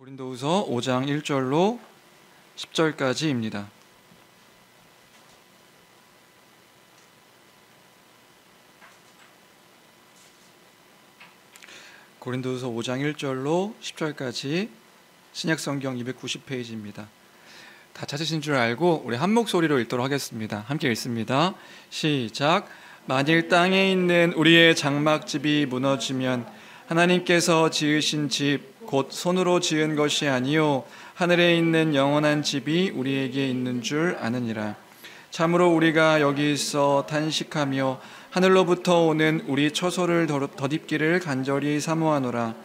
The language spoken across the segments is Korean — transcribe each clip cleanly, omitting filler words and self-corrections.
고린도후서 5장 1절로 10절까지입니다. 고린도후서 5장 1절로 10절까지 신약성경 290페이지입니다. 다 찾으신 줄 알고 우리 한 목소리로 읽도록 하겠습니다. 함께 읽습니다. 시작. 만일 땅에 있는 우리의 장막집이 무너지면 하나님께서 지으신 집 곧 손으로 지은 것이 아니요 하늘에 있는 영원한 집이 우리에게 있는 줄 아느니라. 참으로 우리가 여기 있어 탄식하며 하늘로부터 오는 우리 처소를 덧입기를 간절히 사모하노라.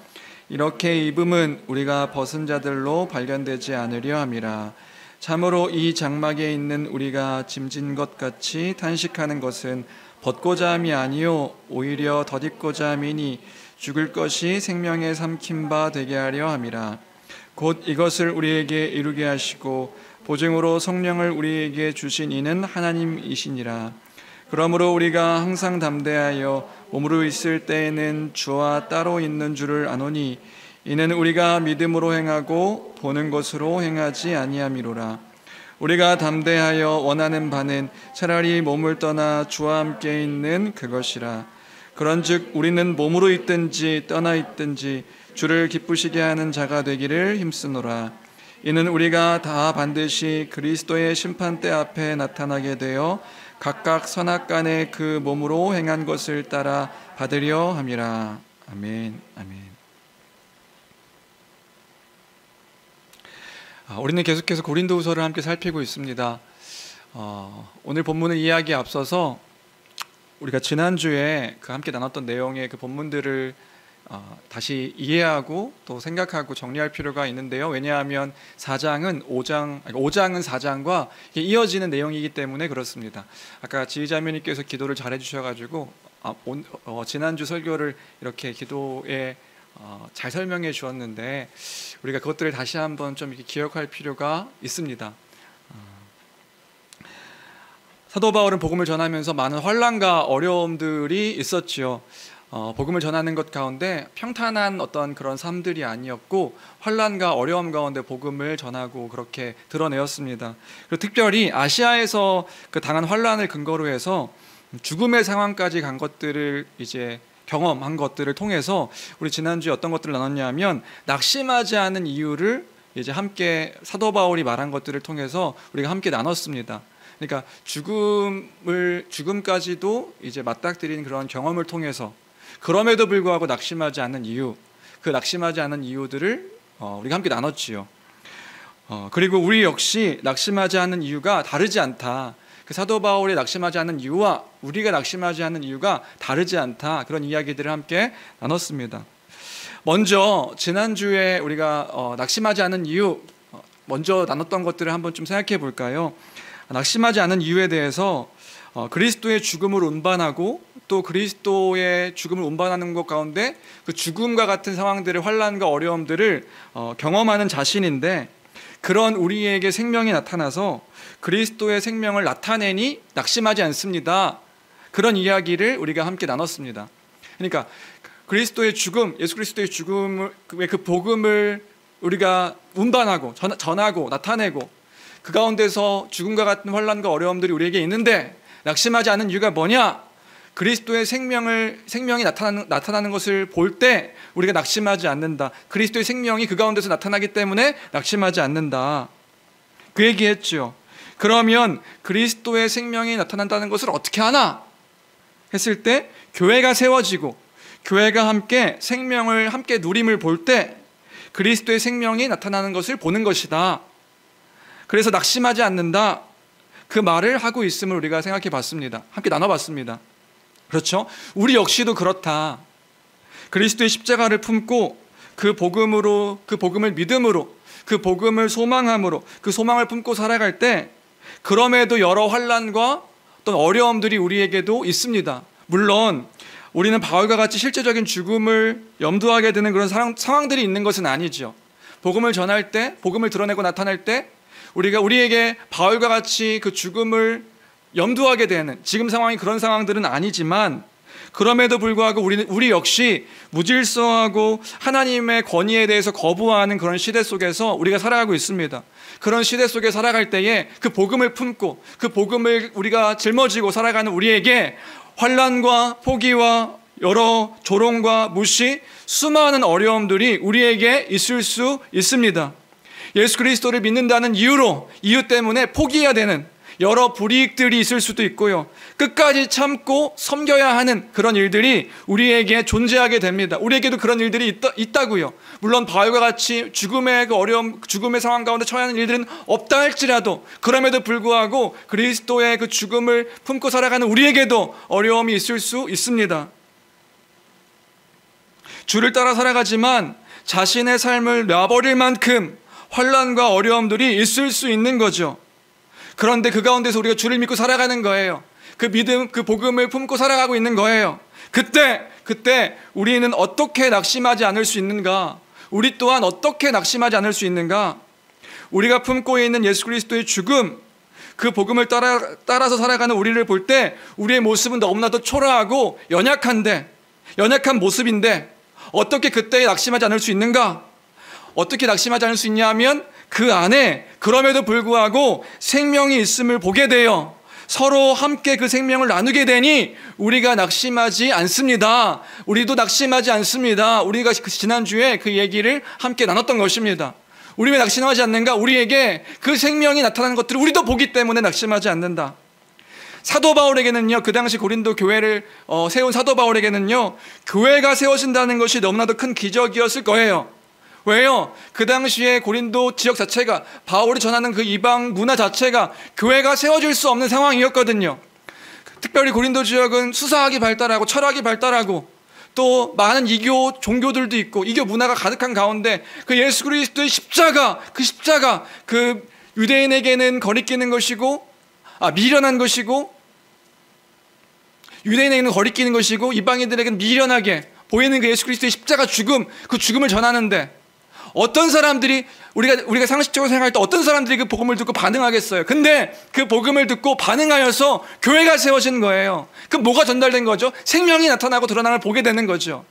이렇게 입음은 우리가 벗은 자들로 발견되지 않으려 함이라. 참으로 이 장막에 있는 우리가 짐진 것 같이 탄식하는 것은 벗고자 함이 아니요 오히려 덧입고자 함이니 죽을 것이 생명의 삼킨 바 되게 하려 함이라. 곧 이것을 우리에게 이루게 하시고 보증으로 성령을 우리에게 주신 이는 하나님이시니라. 그러므로 우리가 항상 담대하여 몸으로 있을 때에는 주와 따로 있는 줄을 아노니 이는 우리가 믿음으로 행하고 보는 것으로 행하지 아니함이로라. 우리가 담대하여 원하는 바는 차라리 몸을 떠나 주와 함께 있는 그것이라. 그런즉 우리는 몸으로 있든지 떠나 있든지 주를 기쁘시게 하는 자가 되기를 힘쓰노라. 이는 우리가 다 반드시 그리스도의 심판대 앞에 나타나게 되어 각각 선악간에 그 몸으로 행한 것을 따라 받으려 함이라. 아멘. 아멘. 우리는 계속해서 고린도후서를 함께 살피고 있습니다. 오늘 본문의 이야기에 앞서서 우리가 지난주에 함께 나눴던 내용의 그 본문들을 다시 이해하고 또 생각하고 정리할 필요가 있는데요. 왜냐하면 5장은 4장과 이어지는 내용이기 때문에 그렇습니다. 아까 지휘자매님께서 기도를 잘 해주셔가지고 지난주 설교를 이렇게 기도에 잘 설명해 주었는데 우리가 그것들을 다시 한번 좀 이렇게 기억할 필요가 있습니다. 사도 바울은 복음을 전하면서 많은 환난과 어려움들이 있었지요. 복음을 전하는 것 가운데 평탄한 어떤 그런 삶들이 아니었고 환난과 어려움 가운데 복음을 전하고 그렇게 드러내었습니다. 그리고 특별히 아시아에서 그 당한 환난을 근거로 해서 죽음의 상황까지 간 것들을 이제 경험한 것들을 통해서 우리 지난주에 어떤 것들을 나눴냐면 낙심하지 않은 이유를 이제 함께 사도 바울이 말한 것들을 통해서 우리가 함께 나눴습니다. 그러니까 죽음까지도 이제 맞닥뜨린 그런 경험을 통해서 그럼에도 불구하고 낙심하지 않는 이유, 그 낙심하지 않은 이유들을 우리가 함께 나눴지요. 그리고 우리 역시 낙심하지 않는 이유가 다르지 않다. 그 사도 바울이 낙심하지 않는 이유와 우리가 낙심하지 않는 이유가 다르지 않다. 그런 이야기들을 함께 나눴습니다. 먼저 지난주에 우리가 낙심하지 않는 이유 먼저 나눴던 것들을 한번 좀 생각해 볼까요? 낙심하지 않은 이유에 대해서 그리스도의 죽음을 운반하고 또 그리스도의 죽음을 운반하는 것 가운데 그 죽음과 같은 상황들의 환난과 어려움들을 경험하는 자신인데 그런 우리에게 생명이 나타나서 그리스도의 생명을 나타내니 낙심하지 않습니다. 그런 이야기를 우리가 함께 나눴습니다. 그러니까 그리스도의 죽음, 예수 그리스도의 죽음을 그 복음을 우리가 운반하고 전하고 나타내고 그 가운데서 죽음과 같은 환난과 어려움들이 우리에게 있는데 낙심하지 않은 이유가 뭐냐? 그리스도의 생명이 나타나는 것을 볼 때 우리가 낙심하지 않는다. 그리스도의 생명이 그 가운데서 나타나기 때문에 낙심하지 않는다. 그 얘기했죠. 그러면 그리스도의 생명이 나타난다는 것을 어떻게 하나? 했을 때 교회가 세워지고 교회가 함께 생명을 함께 누림을 볼 때 그리스도의 생명이 나타나는 것을 보는 것이다. 그래서 낙심하지 않는다. 그 말을 하고 있음을 우리가 생각해 봤습니다. 함께 나눠봤습니다. 그렇죠? 우리 역시도 그렇다. 그리스도의 십자가를 품고 그 복음을 믿음으로, 그 복음을 소망함으로, 그 소망을 품고 살아갈 때 그럼에도 여러 환난과 어떤 어려움들이 우리에게도 있습니다. 물론 우리는 바울과 같이 실제적인 죽음을 염두하게 되는 그런 상황들이 있는 것은 아니죠. 복음을 전할 때, 복음을 드러내고 나타낼 때 우리에게 바울과 같이 그 죽음을 염두하게 되는 지금 상황이 그런 상황들은 아니지만 그럼에도 불구하고 우리 역시 무질서하고 하나님의 권위에 대해서 거부하는 그런 시대 속에서 우리가 살아가고 있습니다. 그런 시대 속에 살아갈 때에 그 복음을 품고 그 복음을 우리가 짊어지고 살아가는 우리에게 환난과 포기와 여러 조롱과 무시, 수많은 어려움들이 우리에게 있을 수 있습니다. 예수 그리스도를 믿는다는 이유 때문에 포기해야 되는 여러 불이익들이 있을 수도 있고요. 끝까지 참고 섬겨야 하는 그런 일들이 우리에게 존재하게 됩니다. 우리에게도 그런 일들이 있다고요. 물론 바울과 같이 죽음의 그 어려움, 죽음의 상황 가운데 처해 하는 일들은 없다 할지라도 그럼에도 불구하고 그리스도의 그 죽음을 품고 살아가는 우리에게도 어려움이 있을 수 있습니다. 주를 따라 살아가지만 자신의 삶을 놔버릴 만큼 환난과 어려움들이 있을 수 있는 거죠. 그런데 그 가운데서 우리가 주를 믿고 살아가는 거예요. 그 믿음, 그 복음을 품고 살아가고 있는 거예요. 그때 우리는 어떻게 낙심하지 않을 수 있는가? 우리 또한 어떻게 낙심하지 않을 수 있는가? 우리가 품고 있는 예수 그리스도의 죽음, 그 복음을 따라서 살아가는 우리를 볼 때 우리의 모습은 너무나도 초라하고 연약한 모습인데 어떻게 그때 낙심하지 않을 수 있는가? 어떻게 낙심하지 않을 수 있냐면 그 안에 그럼에도 불구하고 생명이 있음을 보게 되어 서로 함께 그 생명을 나누게 되니 우리가 낙심하지 않습니다. 우리도 낙심하지 않습니다. 우리가 지난주에 그 얘기를 함께 나눴던 것입니다. 우리 왜 낙심하지 않는가? 우리에게 그 생명이 나타나는 것들을 우리도 보기 때문에 낙심하지 않는다. 사도 바울에게는요, 그 당시 고린도 교회를 세운 사도 바울에게는요, 교회가 세워진다는 것이 너무나도 큰 기적이었을 거예요. 왜요? 그 당시에 고린도 지역 자체가, 바울이 전하는 그 이방 문화 자체가 교회가 세워질 수 없는 상황이었거든요. 특별히 고린도 지역은 수사학이 발달하고 철학이 발달하고 또 많은 이교 종교들도 있고 이교 문화가 가득한 가운데 그 예수 그리스도의 십자가, 그 유대인에게는 거리끼는 것이고 미련한 것이고, 유대인에게는 거리끼는 것이고 이방인들에게는 미련하게 보이는 그 예수 그리스도의 십자가 죽음, 그 죽음을 전하는데 어떤 사람들이 우리가 상식적으로 생각할 때 어떤 사람들이 그 복음을 듣고 반응하겠어요? 근데 그 복음을 듣고 반응하여서 교회가 세워진 거예요. 그럼 뭐가 전달된 거죠? 생명이 나타나고 드러나는 걸 보게 되는 거죠.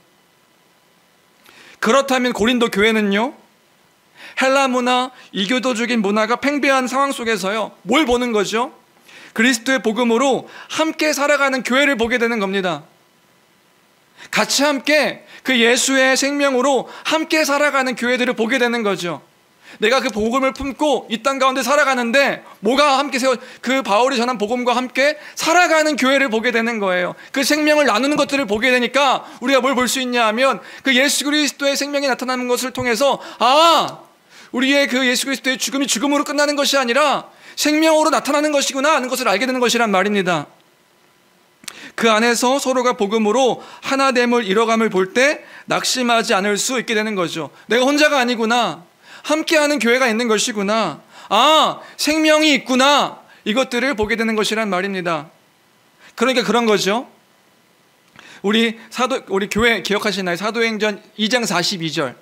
그렇다면 고린도 교회는요, 헬라 문화, 이교도적인 문화가 팽배한 상황 속에서요, 뭘 보는 거죠? 그리스도의 복음으로 함께 살아가는 교회를 보게 되는 겁니다. 같이 함께 그 예수의 생명으로 함께 살아가는 교회들을 보게 되는 거죠. 내가 그 복음을 품고 이 땅 가운데 살아가는데 뭐가 함께 그 바울이 전한 복음과 함께 살아가는 교회를 보게 되는 거예요. 그 생명을 나누는 것들을 보게 되니까 우리가 뭘 볼 수 있냐 하면 그 예수 그리스도의 생명이 나타나는 것을 통해서 우리의 그 예수 그리스도의 죽음이 죽음으로 끝나는 것이 아니라 생명으로 나타나는 것이구나 하는 것을 알게 되는 것이란 말입니다. 그 안에서 서로가 복음으로 하나됨을 이뤄감을 볼 때 낙심하지 않을 수 있게 되는 거죠. 내가 혼자가 아니구나. 함께하는 교회가 있는 것이구나. 생명이 있구나. 이것들을 보게 되는 것이란 말입니다. 그러니까 그런 거죠. 우리 교회 기억하시나요? 사도행전 2장 42절.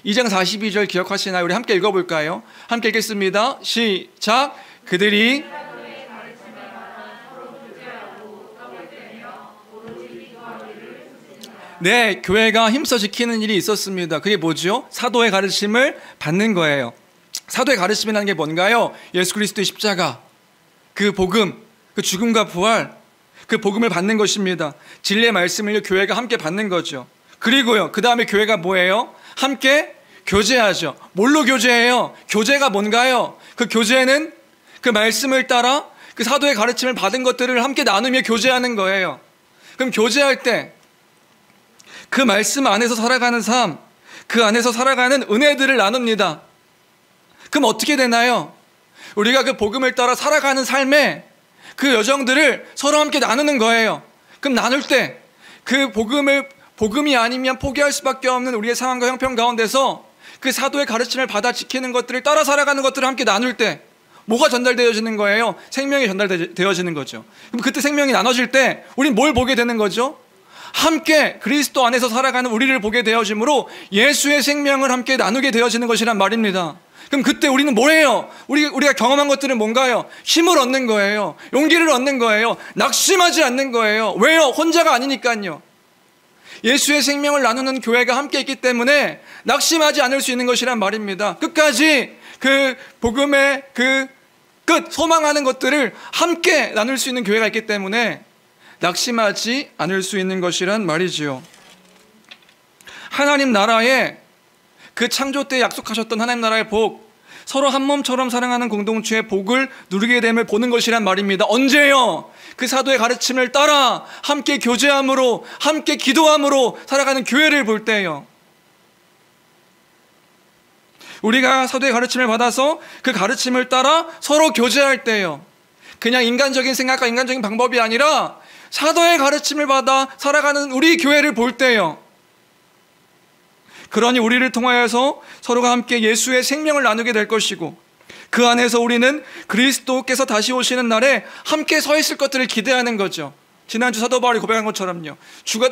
2장 42절 기억하시나요? 우리 함께 읽어볼까요? 함께 읽겠습니다. 시작. 그들이 네, 교회가 힘써 지키는 일이 있었습니다. 그게 뭐죠? 사도의 가르침을 받는 거예요. 사도의 가르침이라는 게 뭔가요? 예수 그리스도의 십자가, 그 복음, 그 죽음과 부활, 그 복음을 받는 것입니다. 진리의 말씀을 교회가 함께 받는 거죠. 그리고요, 그 다음에 교회가 뭐예요? 함께 교제하죠. 뭘로 교제해요? 교제가 뭔가요? 그 교제는 그 말씀을 따라 그 사도의 가르침을 받은 것들을 함께 나누며 교제하는 거예요. 그럼 교제할 때 그 말씀 안에서 살아가는 삶, 그 안에서 살아가는 은혜들을 나눕니다. 그럼 어떻게 되나요? 우리가 그 복음을 따라 살아가는 삶의 그 여정들을 서로 함께 나누는 거예요. 그럼 나눌 때 그 복음이 아니면 포기할 수밖에 없는 우리의 상황과 형편 가운데서 그 사도의 가르침을 받아 지키는 것들을 따라 살아가는 것들을 함께 나눌 때 뭐가 전달되어지는 거예요? 생명이 전달되어지는 거죠. 그럼 그때 생명이 나눠질 때 우린 뭘 보게 되는 거죠? 함께 그리스도 안에서 살아가는 우리를 보게 되어지므로 예수의 생명을 함께 나누게 되어지는 것이란 말입니다. 그럼 그때 우리는 뭐예요? 우리가 경험한 것들은 뭔가요? 힘을 얻는 거예요. 용기를 얻는 거예요. 낙심하지 않는 거예요. 왜요? 혼자가 아니니까요. 예수의 생명을 나누는 교회가 함께 있기 때문에 낙심하지 않을 수 있는 것이란 말입니다. 끝까지 그 복음의 그 끝, 소망하는 것들을 함께 나눌 수 있는 교회가 있기 때문에 낙심하지 않을 수 있는 것이란 말이지요. 하나님 나라의 그 창조 때 약속하셨던 하나님 나라의 복, 서로 한 몸처럼 사랑하는 공동체의 복을 누리게 됨을 보는 것이란 말입니다. 언제요? 그 사도의 가르침을 따라 함께 교제함으로, 함께 기도함으로 살아가는 교회를 볼 때요. 우리가 사도의 가르침을 받아서 그 가르침을 따라 서로 교제할 때요. 그냥 인간적인 생각과 인간적인 방법이 아니라 사도의 가르침을 받아 살아가는 우리 교회를 볼 때요. 그러니 우리를 통하여서 서로가 함께 예수의 생명을 나누게 될 것이고, 그 안에서 우리는 그리스도께서 다시 오시는 날에 함께 서 있을 것들을 기대하는 거죠. 지난주 사도 바울이 고백한 것처럼요.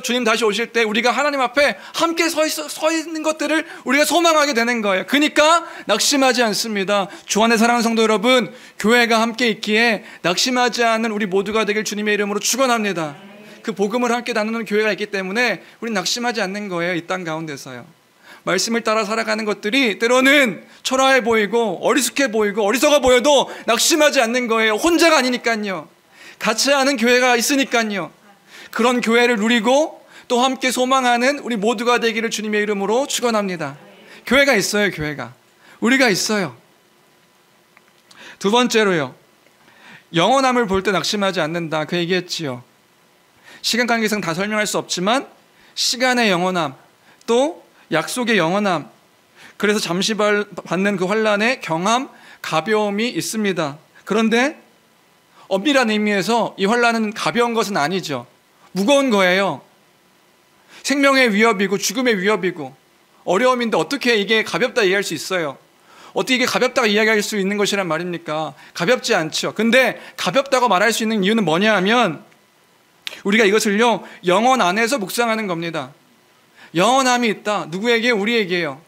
주님 다시 오실 때 우리가 하나님 앞에 함께 서 있는 것들을 우리가 소망하게 되는 거예요. 그러니까 낙심하지 않습니다. 주 안에 사랑하는 성도 여러분, 교회가 함께 있기에 낙심하지 않는 우리 모두가 되길 주님의 이름으로 축원합니다. 그 복음을 함께 나누는 교회가 있기 때문에 우리는 낙심하지 않는 거예요. 이 땅 가운데서요. 말씀을 따라 살아가는 것들이 때로는 초라해 보이고 어리숙해 보이고 어리석어 보여도 낙심하지 않는 거예요. 혼자가 아니니까요. 같이 하는 교회가 있으니까요. 그런 교회를 누리고 또 함께 소망하는 우리 모두가 되기를 주님의 이름으로 축원합니다. 교회가 있어요. 교회가. 우리가 있어요. 두 번째로요. 영원함을 볼 때 낙심하지 않는다. 그 얘기했지요. 시간 관계상 다 설명할 수 없지만 시간의 영원함, 또 약속의 영원함, 그래서 잠시 받는 그 환난의 경함, 가벼움이 있습니다. 그런데 엄밀한 의미에서 이 환난은 가벼운 것은 아니죠. 무거운 거예요. 생명의 위협이고 죽음의 위협이고 어려움인데 어떻게 이게 가볍다 이해할 수 있어요? 어떻게 이게 가볍다고 이야기할 수 있는 것이란 말입니까? 가볍지 않죠. 근데 가볍다고 말할 수 있는 이유는 뭐냐 하면 우리가 이것을요, 영혼 안에서 묵상하는 겁니다. 영원함이 있다. 누구에게? 우리에게요.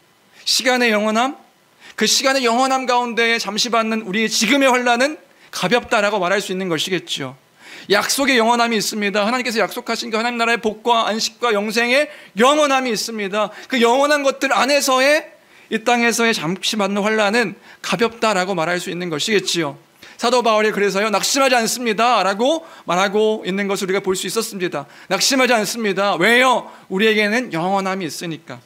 시간의 영원함, 그 시간의 영원함 가운데 잠시 받는 우리의 지금의 환난은 가볍다라고 말할 수 있는 것이겠죠. 약속의 영원함이 있습니다. 하나님께서 약속하신 그 하나님 나라의 복과 안식과 영생의 영원함이 있습니다. 그 영원한 것들 안에서의 이 땅에서의 잠시 받는 환난은 가볍다라고 말할 수 있는 것이겠지요. 사도 바울이 그래서요, 낙심하지 않습니다 라고 말하고 있는 것을 우리가 볼 수 있었습니다. 낙심하지 않습니다. 왜요? 우리에게는 영원함이 있으니까.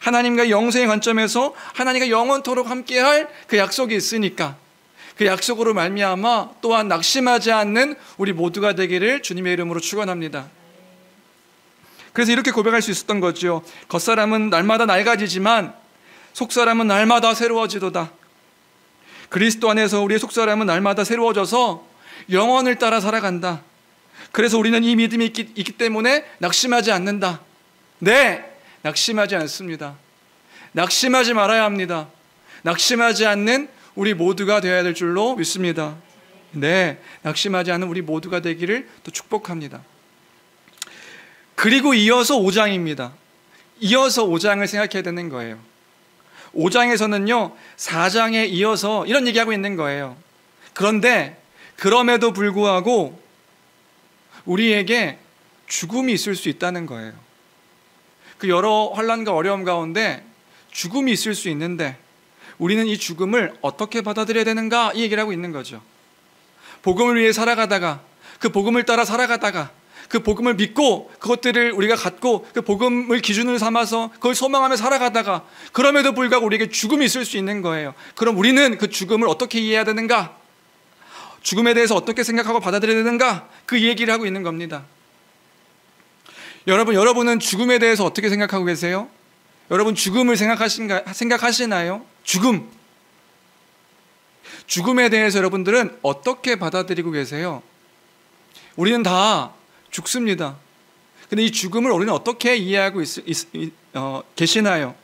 하나님과 영생의 관점에서 하나님과 영원토록 함께할 그 약속이 있으니까, 그 약속으로 말미암아 또한 낙심하지 않는 우리 모두가 되기를 주님의 이름으로 축원합니다. 그래서 이렇게 고백할 수 있었던 거죠. 겉사람은 날마다 낡아지지만 속사람은 날마다 새로워지도다. 그리스도 안에서 우리의 속사람은 날마다 새로워져서 영원을 따라 살아간다. 그래서 우리는 이 믿음이 있기 때문에 낙심하지 않는다. 네, 낙심하지 않습니다. 낙심하지 말아야 합니다. 낙심하지 않는 우리 모두가 되어야 될 줄로 믿습니다. 네, 낙심하지 않는 우리 모두가 되기를 또 축복합니다. 그리고 이어서 5장입니다. 이어서 5장을 생각해야 되는 거예요. 5장에서는요 4장에 이어서 이런 얘기하고 있는 거예요. 그런데 그럼에도 불구하고 우리에게 죽음이 있을 수 있다는 거예요. 그 여러 환난과 어려움 가운데 죽음이 있을 수 있는데 우리는 이 죽음을 어떻게 받아들여야 되는가, 이 얘기를 하고 있는 거죠. 복음을 위해 살아가다가, 그 복음을 따라 살아가다가, 그 복음을 믿고 그것들을 우리가 갖고 그 복음을 기준으로 삼아서 그걸 소망하며 살아가다가 그럼에도 불구하고 우리에게 죽음이 있을 수 있는 거예요. 그럼 우리는 그 죽음을 어떻게 이해해야 되는가? 죽음에 대해서 어떻게 생각하고 받아들여야 되는가? 그 얘기를 하고 있는 겁니다. 여러분은 죽음에 대해서 어떻게 생각하고 계세요? 여러분 죽음을 생각하시나요? 죽음에 대해서 여러분들은 어떻게 받아들이고 계세요? 우리는 다 죽습니다. 근데 이 죽음을 우리는 어떻게 이해하고 계시나요?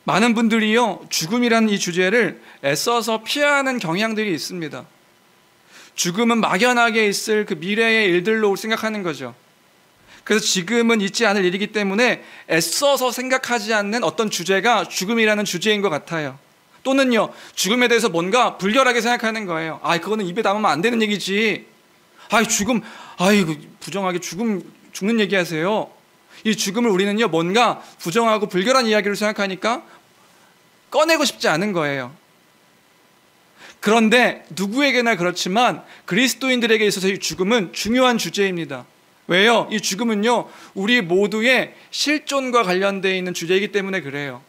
많은 분들이요, 죽음이라는 이 주제를 애써서 피하는 경향들이 있습니다. 죽음은 막연하게 있을 그 미래의 일들로 생각하는 거죠. 그래서 지금은 있지 않을 일이기 때문에 애써서 생각하지 않는 어떤 주제가 죽음이라는 주제인 것 같아요. 또는요, 죽음에 대해서 뭔가 불결하게 생각하는 거예요. 그거는 입에 담으면 안 되는 얘기지. 죽음, 부정하게 죽음 죽는 얘기하세요? 이 죽음을 우리는요, 뭔가 부정하고 불결한 이야기로 생각하니까 꺼내고 싶지 않은 거예요. 그런데 누구에게나 그렇지만 그리스도인들에게 있어서 이 죽음은 중요한 주제입니다. 왜요? 이 죽음은요, 우리 모두의 실존과 관련되어 있는 주제이기 때문에 그래요.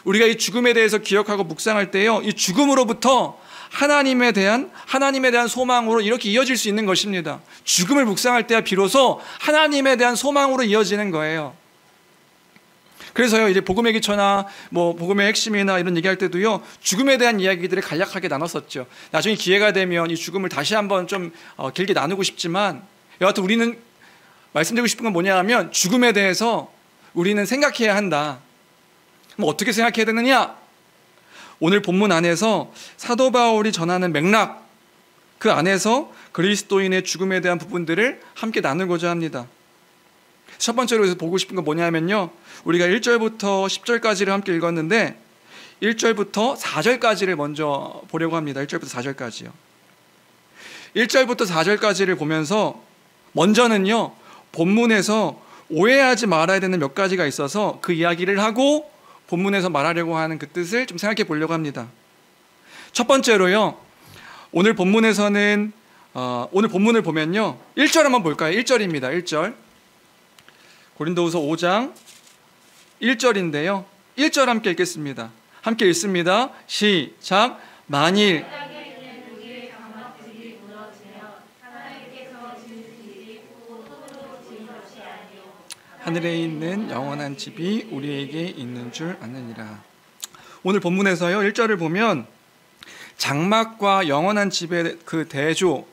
우리가 이 죽음에 대해서 기억하고 묵상할 때요, 이 죽음으로부터 하나님에 대한 소망으로 이렇게 이어질 수 있는 것입니다. 죽음을 묵상할 때야 비로소 하나님에 대한 소망으로 이어지는 거예요. 그래서요, 이제 복음의 기초나 복음의 핵심이나 이런 얘기할 때도요, 죽음에 대한 이야기들을 간략하게 나눴었죠. 나중에 기회가 되면 이 죽음을 다시 한번 좀 길게 나누고 싶지만, 여하튼 우리는 말씀드리고 싶은 건 뭐냐 하면, 죽음에 대해서 우리는 생각해야 한다. 어떻게 생각해야 되느냐? 오늘 본문 안에서 사도 바울이 전하는 맥락, 그 안에서 그리스도인의 죽음에 대한 부분들을 함께 나누고자 합니다. 첫 번째로 보고 싶은 건 뭐냐면요, 우리가 1절부터 10절까지를 함께 읽었는데 1절부터 4절까지를 먼저 보려고 합니다. 1절부터 4절까지요. 1절부터 4절까지를 보면서 먼저는요, 본문에서 오해하지 말아야 되는 몇 가지가 있어서 그 이야기를 하고 본문에서 말하려고 하는 그 뜻을 좀 생각해 보려고 합니다. 첫 번째로요, 오늘 본문에서는 오늘 본문을 보면요, 1절 한번 볼까요? 1절입니다. 1절. 고린도후서 5장 1절인데요. 1절 함께 읽겠습니다. 함께 읽습니다. 시작. 만일 하늘에 있는 영원한 집이 우리에게 있는 줄 아느니라. 오늘 본문에서요, 1절을 보면 장막과 영원한 집의 그 대조,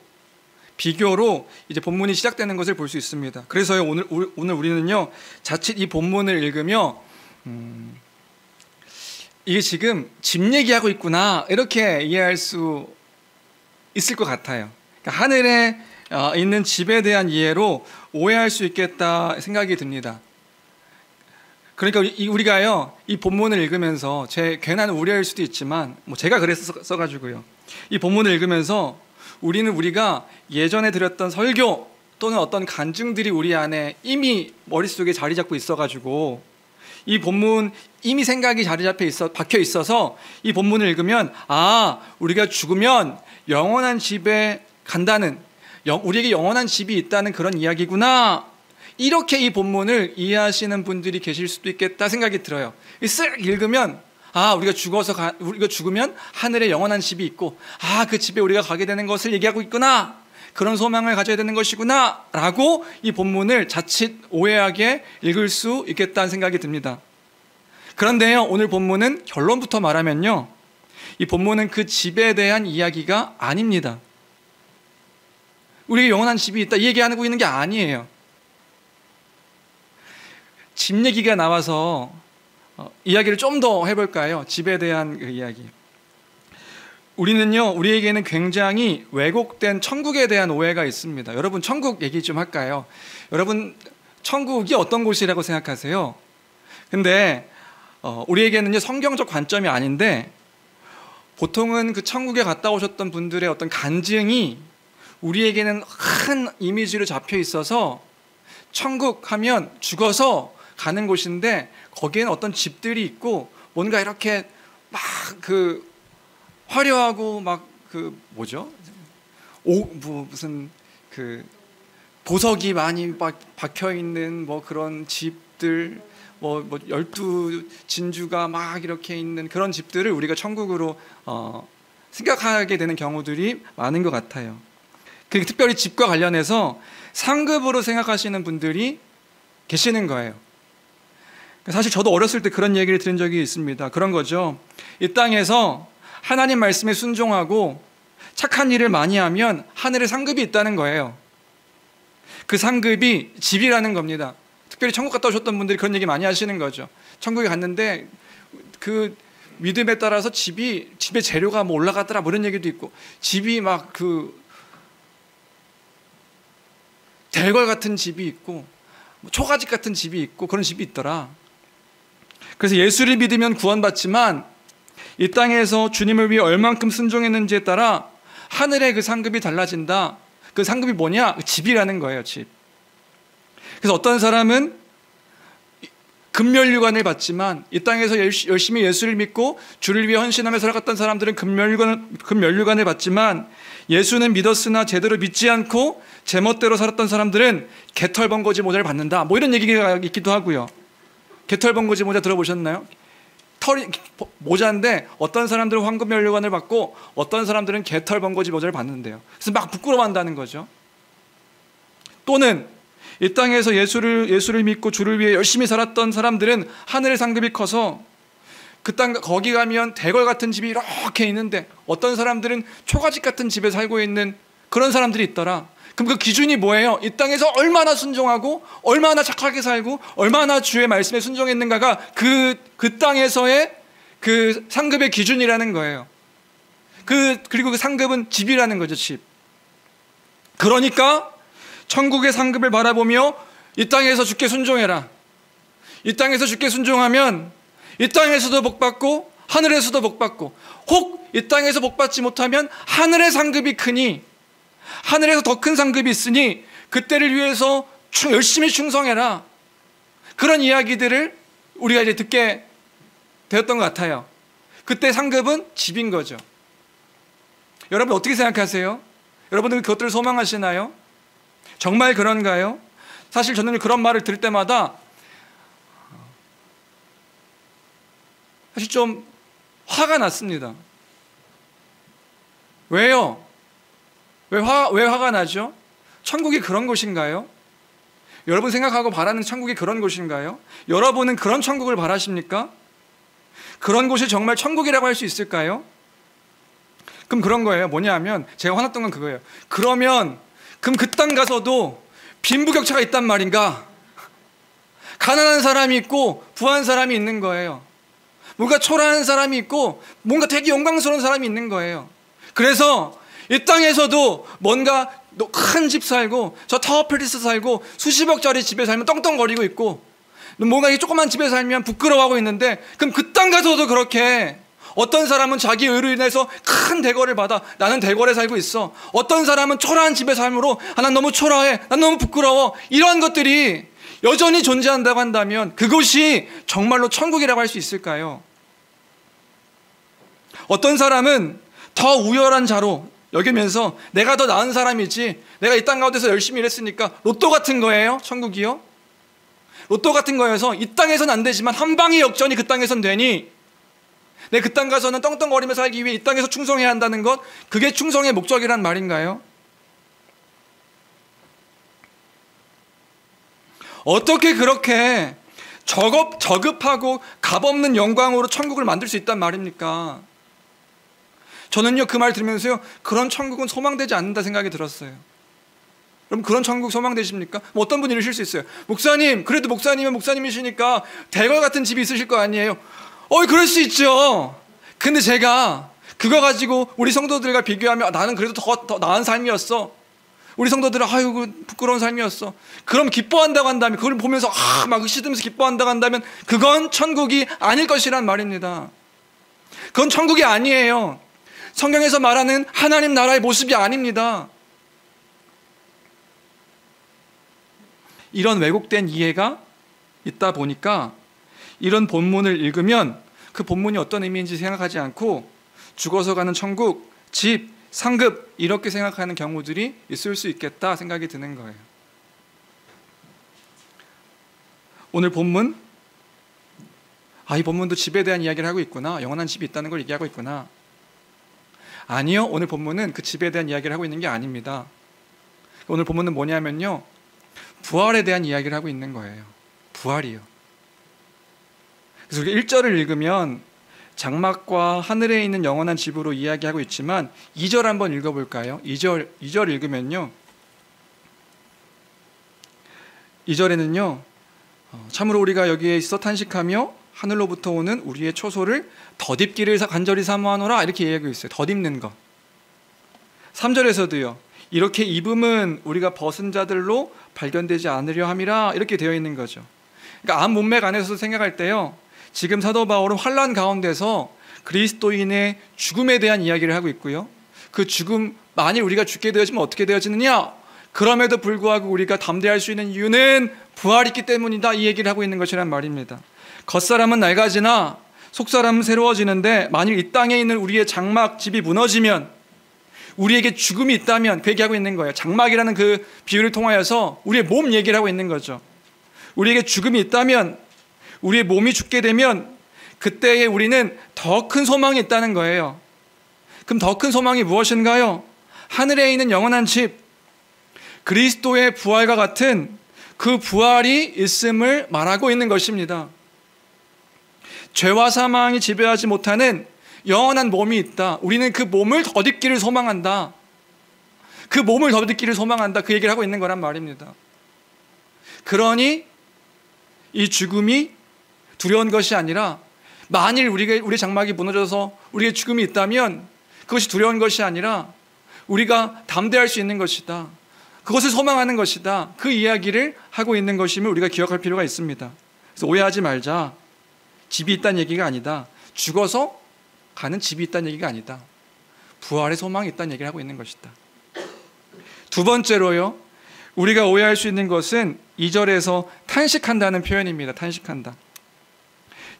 비교로 이제 본문이 시작되는 것을 볼 수 있습니다. 그래서요, 오늘 우리는요, 자칫 이 본문을 읽으며 이게 지금 집 얘기하고 있구나, 이렇게 이해할 수 있을 것 같아요. 그러니까 하늘에 있는 집에 대한 이해로 오해할 수 있겠다 생각이 듭니다. 그러니까 우리가요, 이 본문을 읽으면서 제 괜한 우려일 수도 있지만 제가 그랬어가지고요, 이 본문을 읽으면서 우리가 예전에 드렸던 설교 또는 어떤 간증들이 우리 안에 이미 머릿속에 자리 잡고 있어가지고 이 본문 이미 생각이 박혀 있어서 이 본문을 읽으면, 우리가 죽으면 영원한 집에 간다는, 우리에게 영원한 집이 있다는 그런 이야기구나, 이렇게 이 본문을 이해하시는 분들이 계실 수도 있겠다 생각이 들어요. 쓱 읽으면 우리가 죽으면 하늘에 영원한 집이 있고, 그 집에 우리가 가게 되는 것을 얘기하고 있구나, 그런 소망을 가져야 되는 것이구나 라고 이 본문을 자칫 오해하게 읽을 수 있겠다는 생각이 듭니다. 그런데요, 오늘 본문은 결론부터 말하면요, 이 본문은 그 집에 대한 이야기가 아닙니다. 우리에게 영원한 집이 있다 이 얘기하고 있는 게 아니에요. 집 얘기가 나와서 이야기를 좀 더 해볼까요? 집에 대한 그 이야기. 우리에게는 굉장히 왜곡된 천국에 대한 오해가 있습니다. 여러분, 천국 얘기 좀 할까요? 여러분, 천국이 어떤 곳이라고 생각하세요? 근데 우리에게는요, 성경적 관점이 아닌데 보통은 그 천국에 갔다 오셨던 분들의 어떤 간증이 우리에게는 큰 이미지로 잡혀 있어서 천국 하면 죽어서 가는 곳인데 거기에는 어떤 집들이 있고 뭔가 이렇게 막 그 화려하고 막 그 무슨 그 보석이 많이 박혀 있는 그런 집들, 12진주가 막 이렇게 있는 그런 집들을 우리가 천국으로 생각하게 되는 경우들이 많은 것 같아요. 특별히 집과 관련해서 상급으로 생각하시는 분들이 계시는 거예요. 사실 저도 어렸을 때 그런 얘기를 들은 적이 있습니다. 그런 거죠. 이 땅에서 하나님 말씀에 순종하고 착한 일을 많이 하면 하늘에 상급이 있다는 거예요. 그 상급이 집이라는 겁니다. 특별히 천국 갔다 오셨던 분들이 그런 얘기 많이 하시는 거죠. 천국에 갔는데 그 믿음에 따라서 집의 재료가 올라가더라, 이런 얘기도 있고, 집이 막 대궐 같은 집이 있고 초가집 같은 집이 있고 그런 집이 있더라. 그래서 예수를 믿으면 구원받지만 이 땅에서 주님을 위해 얼만큼 순종했는지에 따라 하늘의 그 상급이 달라진다. 그 상급이 뭐냐? 집이라는 거예요. 집. 그래서 어떤 사람은 금면류관을 받지만 이 땅에서 열심히 예수를 믿고 주를 위해 헌신하며 살아갔던 사람들은 금면류관을 받지만 예수는 믿었으나 제대로 믿지 않고 제멋대로 살았던 사람들은 개털번거지 모자를 받는다. 뭐 이런 얘기가 있기도 하고요. 개털번거지 모자 들어보셨나요? 털이 모자인데 어떤 사람들은 황금면류관을 받고 어떤 사람들은 개털번거지 모자를 받는데요. 그래서 막 부끄러워한다는 거죠. 또는 이 땅에서 예수를 믿고 주를 위해 열심히 살았던 사람들은 하늘의 상급이 커서 그 땅 거기 가면 대궐 같은 집이 이렇게 있는데 어떤 사람들은 초가집 같은 집에 살고 있는 그런 사람들이 있더라. 그럼 그 기준이 뭐예요? 이 땅에서 얼마나 순종하고 얼마나 착하게 살고 얼마나 주의 말씀에 순종했는가가 그 땅에서의 그 상급의 기준이라는 거예요. 그리고 그 상급은 집이라는 거죠, 집. 그러니까 천국의 상급을 바라보며 이 땅에서 주께 순종해라. 이 땅에서 주께 순종하면 이 땅에서도 복받고 하늘에서도 복받고, 혹 이 땅에서 복받지 못하면 하늘의 상급이 크니 하늘에서 더 큰 상급이 있으니 그때를 위해서 열심히 충성해라. 그런 이야기들을 우리가 이제 듣게 되었던 것 같아요. 그때 상급은 집인 거죠. 여러분 어떻게 생각하세요? 여러분들 그것들을 소망하시나요? 정말 그런가요? 사실 저는 그런 말을 들을 때마다 사실 좀 화가 났습니다. 왜요? 왜 화가 나죠? 천국이 그런 곳인가요? 여러분 생각하고 바라는 천국이 그런 곳인가요? 여러분은 그런 천국을 바라십니까? 그런 곳이 정말 천국이라고 할 수 있을까요? 그럼 그런 거예요. 뭐냐 하면 제가 화났던 건 그거예요. 그럼 그 땅 가서도 빈부격차가 있단 말인가? 가난한 사람이 있고 부한 사람이 있는 거예요. 뭔가 초라한 사람이 있고 뭔가 되게 영광스러운 사람이 있는 거예요. 그래서 이 땅에서도 뭔가 큰 집 살고 저 타워팰리스 살고 수십억짜리 집에 살면 떵떵거리고 있고 뭔가 이 조그만 집에 살면 부끄러워하고 있는데, 그럼 그 땅 가서도 그렇게 어떤 사람은 자기 의로 인해서 큰 대궐을 받아 나는 대궐에 살고 있어. 어떤 사람은 초라한 집에 삶으로 난 너무 초라해, 난 너무 부끄러워. 이러한 것들이 여전히 존재한다고 한다면 그것이 정말로 천국이라고 할 수 있을까요? 어떤 사람은 더 우열한 자로 여기면서 내가 더 나은 사람이지, 내가 이 땅 가운데서 열심히 일했으니까 로또 같은 거예요? 천국이요? 로또 같은 거여서 이 땅에서는 안 되지만 한 방의 역전이 그 땅에선 되니 내 그 땅 가서는 떵떵거리며 살기 위해 이 땅에서 충성해야 한다는 것, 그게 충성의 목적이란 말인가요? 어떻게 그렇게 저급하고 값없는 영광으로 천국을 만들 수 있단 말입니까? 저는요 그 말 들으면서요 그런 천국은 소망되지 않는다 생각이 들었어요. 여러분 그런 천국 소망되십니까? 뭐 어떤 분이 이러실 수 있어요. 목사님, 그래도 목사님은 목사님이시니까 대궐 같은 집이 있으실 거 아니에요? 그럴 수 있죠. 근데 제가 그거 가지고 우리 성도들과 비교하면 나는 그래도 더 나은 삶이었어, 우리 성도들은 아이고 부끄러운 삶이었어, 그럼 기뻐한다고 한다면, 그걸 보면서 막 으시드면서 기뻐한다고 한다면 그건 천국이 아닐 것이란 말입니다. 그건 천국이 아니에요. 성경에서 말하는 하나님 나라의 모습이 아닙니다. 이런 왜곡된 이해가 있다 보니까 이런 본문을 읽으면 그 본문이 어떤 의미인지 생각하지 않고 죽어서 가는 천국, 집, 상급 이렇게 생각하는 경우들이 있을 수 있겠다 생각이 드는 거예요. 오늘 본문, 이 본문도 집에 대한 이야기를 하고 있구나, 영원한 집이 있다는 걸 얘기하고 있구나. 아니요, 오늘 본문은 그 집에 대한 이야기를 하고 있는 게 아닙니다. 오늘 본문은 뭐냐면요, 부활에 대한 이야기를 하고 있는 거예요. 부활이요. 그래서 우리가 1절을 읽으면 장막과 하늘에 있는 영원한 집으로 이야기하고 있지만 2절 한번 읽어볼까요? 2절 읽으면요, 2절에는요 참으로 우리가 여기에 있어 탄식하며 하늘로부터 오는 우리의 초소를 덧입기를 간절히 사모하노라 이렇게 얘기하고 있어요. 덧입는 것. 3절에서도요 이렇게 입음은 우리가 벗은 자들로 발견되지 않으려 함이라 이렇게 되어 있는 거죠. 그러니까 암 문맥 안에서 생각할 때요, 지금 사도 바울은 환난 가운데서 그리스도인의 죽음에 대한 이야기를 하고 있고요, 그 죽음, 만일 우리가 죽게 되어지면 어떻게 되어지느냐, 그럼에도 불구하고 우리가 담대할 수 있는 이유는 부활이 있기 때문이다, 이 얘기를 하고 있는 것이란 말입니다. 겉사람은 낡아지나 속사람은 새로워지는데 만일 이 땅에 있는 우리의 장막 집이 무너지면, 우리에게 죽음이 있다면, 그 얘기하고 있는 거예요. 장막이라는 그 비유를 통하여서 우리의 몸 얘기를 하고 있는 거죠. 우리에게 죽음이 있다면, 우리의 몸이 죽게 되면 그때에 우리는 더 큰 소망이 있다는 거예요. 그럼 더 큰 소망이 무엇인가요? 하늘에 있는 영원한 집, 그리스도의 부활과 같은 그 부활이 있음을 말하고 있는 것입니다. 죄와 사망이 지배하지 못하는 영원한 몸이 있다. 우리는 그 몸을 덧입기를 소망한다. 그 몸을 덧입기를 소망한다. 그 얘기를 하고 있는 거란 말입니다. 그러니 이 죽음이 두려운 것이 아니라, 만일 우리 장막이 무너져서 우리의 죽음이 있다면 그것이 두려운 것이 아니라 우리가 담대할 수 있는 것이다. 그것을 소망하는 것이다. 그 이야기를 하고 있는 것임을 우리가 기억할 필요가 있습니다. 그래서 오해하지 말자. 집이 있다는 얘기가 아니다. 죽어서 가는 집이 있다는 얘기가 아니다. 부활의 소망이 있다는 얘기를 하고 있는 것이다. 두 번째로요, 우리가 오해할 수 있는 것은 2절에서 탄식한다는 표현입니다. 탄식한다.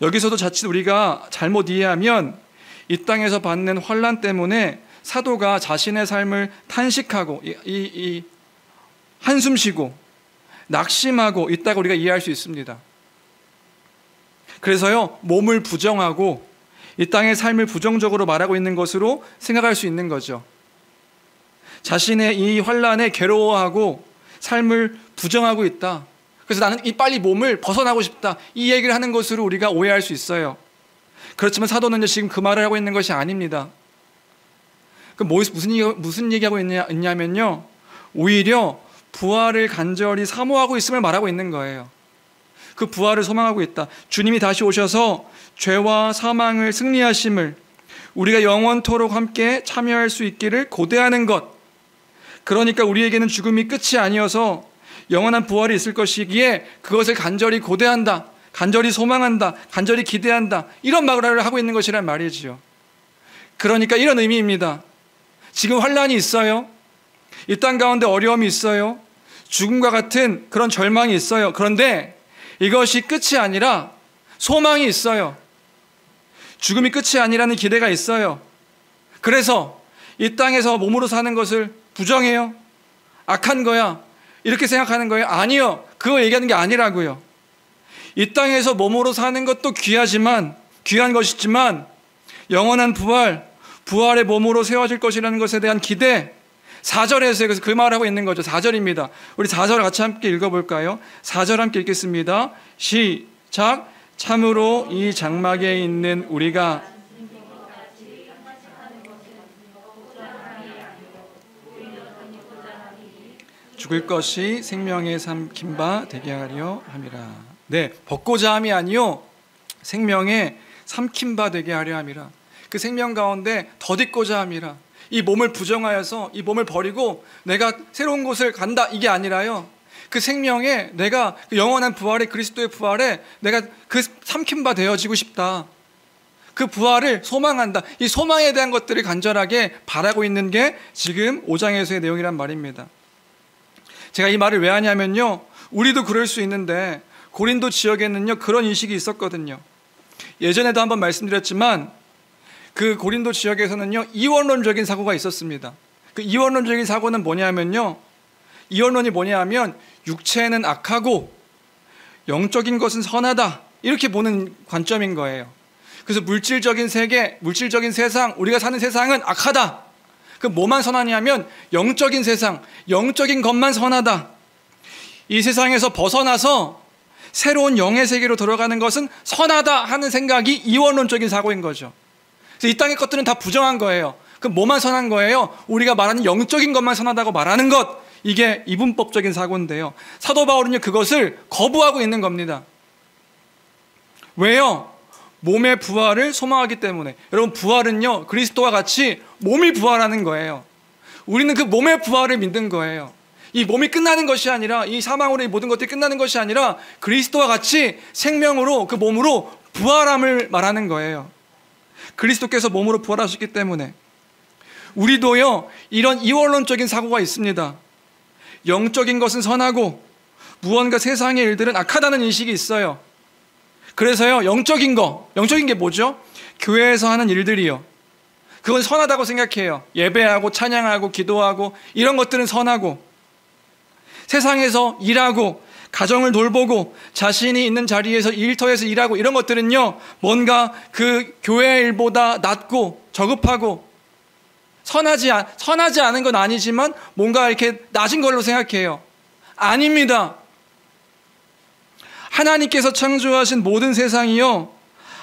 여기서도 자칫 우리가 잘못 이해하면 이 땅에서 받는 환난 때문에 사도가 자신의 삶을 탄식하고 한숨 쉬고 낙심하고 있다고 우리가 이해할 수 있습니다. 그래서요, 몸을 부정하고 이 땅의 삶을 부정적으로 말하고 있는 것으로 생각할 수 있는 거죠. 자신의 이 환난에 괴로워하고 삶을 부정하고 있다. 그래서 나는 이 빨리 몸을 벗어나고 싶다, 이 얘기를 하는 것으로 우리가 오해할 수 있어요. 그렇지만 사도는 지금 그 말을 하고 있는 것이 아닙니다. 그럼 무슨 얘기하고 있냐면요, 오히려 부활을 간절히 사모하고 있음을 말하고 있는 거예요. 그 부활을 소망하고 있다. 주님이 다시 오셔서 죄와 사망을 승리하심을, 우리가 영원토록 함께 참여할 수 있기를 고대하는 것. 그러니까 우리에게는 죽음이 끝이 아니어서 영원한 부활이 있을 것이기에 그것을 간절히 고대한다, 간절히 소망한다, 간절히 기대한다, 이런 말을 하고 있는 것이란 말이지요. 그러니까 이런 의미입니다. 지금 환난이 있어요. 이 땅 가운데 어려움이 있어요. 죽음과 같은 그런 절망이 있어요. 그런데 이것이 끝이 아니라 소망이 있어요. 죽음이 끝이 아니라는 기대가 있어요. 그래서 이 땅에서 몸으로 사는 것을 부정해요. 악한 거야, 이렇게 생각하는 거예요? 아니요. 그거 얘기하는 게 아니라고요. 이 땅에서 몸으로 사는 것도 귀한 것이지만 영원한 부활의 몸으로 세워질 것이라는 것에 대한 기대, 4절에서 그래서 그 말을 하고 있는 거죠. 4절입니다. 우리 4절 같이 함께 읽어볼까요? 4절 함께 읽겠습니다. 시작. 참으로 이 장막에 있는 우리가 죽을 것이 생명의 삼킨 바 되게 하려 함이라. 네, 벗고자 함이 아니요 생명의 삼킨 바 되게 하려 함이라. 그 생명 가운데 덧입고자 함이라. 이 몸을 부정하여서 이 몸을 버리고 내가 새로운 곳을 간다, 이게 아니라요, 그 생명에 내가 그 영원한 부활에, 그리스도의 부활에 내가 그 삼킨 바 되어지고 싶다. 그 부활을 소망한다. 이 소망에 대한 것들을 간절하게 바라고 있는 게 지금 5장에서의 내용이란 말입니다. 제가 이 말을 왜 하냐면요, 우리도 그럴 수 있는데 고린도 지역에는요 그런 인식이 있었거든요. 예전에도 한번 말씀드렸지만 그 고린도 지역에서는요 이원론적인 사고가 있었습니다. 그 이원론적인 사고는 뭐냐면요, 이원론이 뭐냐면 육체는 악하고 영적인 것은 선하다, 이렇게 보는 관점인 거예요. 그래서 물질적인 세계, 물질적인 세상, 우리가 사는 세상은 악하다. 그 뭐만 선하냐면 영적인 세상, 영적인 것만 선하다. 이 세상에서 벗어나서 새로운 영의 세계로 들어가는 것은 선하다 하는 생각이 이원론적인 사고인 거죠. 그래서 이 땅의 것들은 다 부정한 거예요. 그럼 뭐만 선한 거예요? 우리가 말하는 영적인 것만 선하다고 말하는 것, 이게 이분법적인 사고인데요, 사도 바울은요 그것을 거부하고 있는 겁니다. 왜요? 몸의 부활을 소망하기 때문에. 여러분, 부활은요 그리스도와 같이 몸이 부활하는 거예요. 우리는 그 몸의 부활을 믿는 거예요. 이 몸이 끝나는 것이 아니라, 이 사망으로 이 모든 것들이 끝나는 것이 아니라 그리스도와 같이 생명으로, 그 몸으로 부활함을 말하는 거예요. 그리스도께서 몸으로 부활하셨기 때문에. 우리도요 이런 이원론적인 사고가 있습니다. 영적인 것은 선하고 무언가 세상의 일들은 악하다는 인식이 있어요. 그래서요, 영적인 게 뭐죠? 교회에서 하는 일들이요, 그건 선하다고 생각해요. 예배하고 찬양하고 기도하고 이런 것들은 선하고, 세상에서 일하고 가정을 돌보고 자신이 있는 자리에서 일터에서 일하고 이런 것들은요, 뭔가 그 교회 일보다 낮고 저급하고 선하지 않은 건 아니지만 뭔가 이렇게 낮은 걸로 생각해요. 아닙니다. 하나님께서 창조하신 모든 세상이요,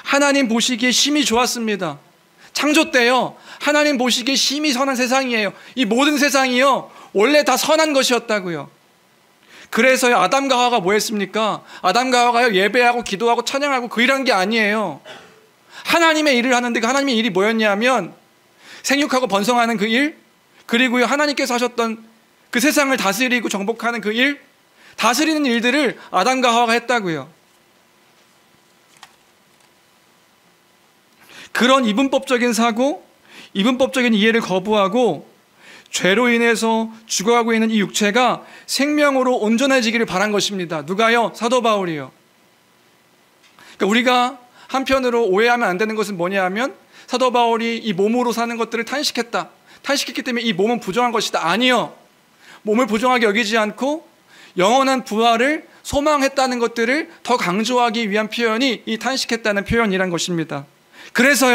하나님 보시기에 심히 좋았습니다. 창조 때요, 하나님 보시기에 심히 선한 세상이에요. 이 모든 세상이요, 원래 다 선한 것이었다고요. 그래서요, 아담과 하와가 뭐 했습니까? 아담과 하와가요, 예배하고 기도하고 찬양하고 그 일한 게 아니에요. 하나님의 일을 하는데 그 하나님의 일이 뭐였냐면 생육하고 번성하는 그 일, 그리고요, 하나님께서 하셨던 그 세상을 다스리고 정복하는 그 일, 다스리는 일들을 아담과 하와가 했다고요. 그런 이분법적인 사고, 이분법적인 이해를 거부하고 죄로 인해서 죽어가고 있는 이 육체가 생명으로 온전해지기를 바란 것입니다. 누가요? 사도 바울이요. 그러니까 우리가 한편으로 오해하면 안 되는 것은 뭐냐 하면, 사도 바울이 이 몸으로 사는 것들을 탄식했기 때문에 이 몸은 부정한 것이다. 아니요. 몸을 부정하게 여기지 않고 영원한 부활을 소망했다는 것들을 더 강조하기 위한 표현이 이 탄식했다는 표현이란 것입니다. 그래서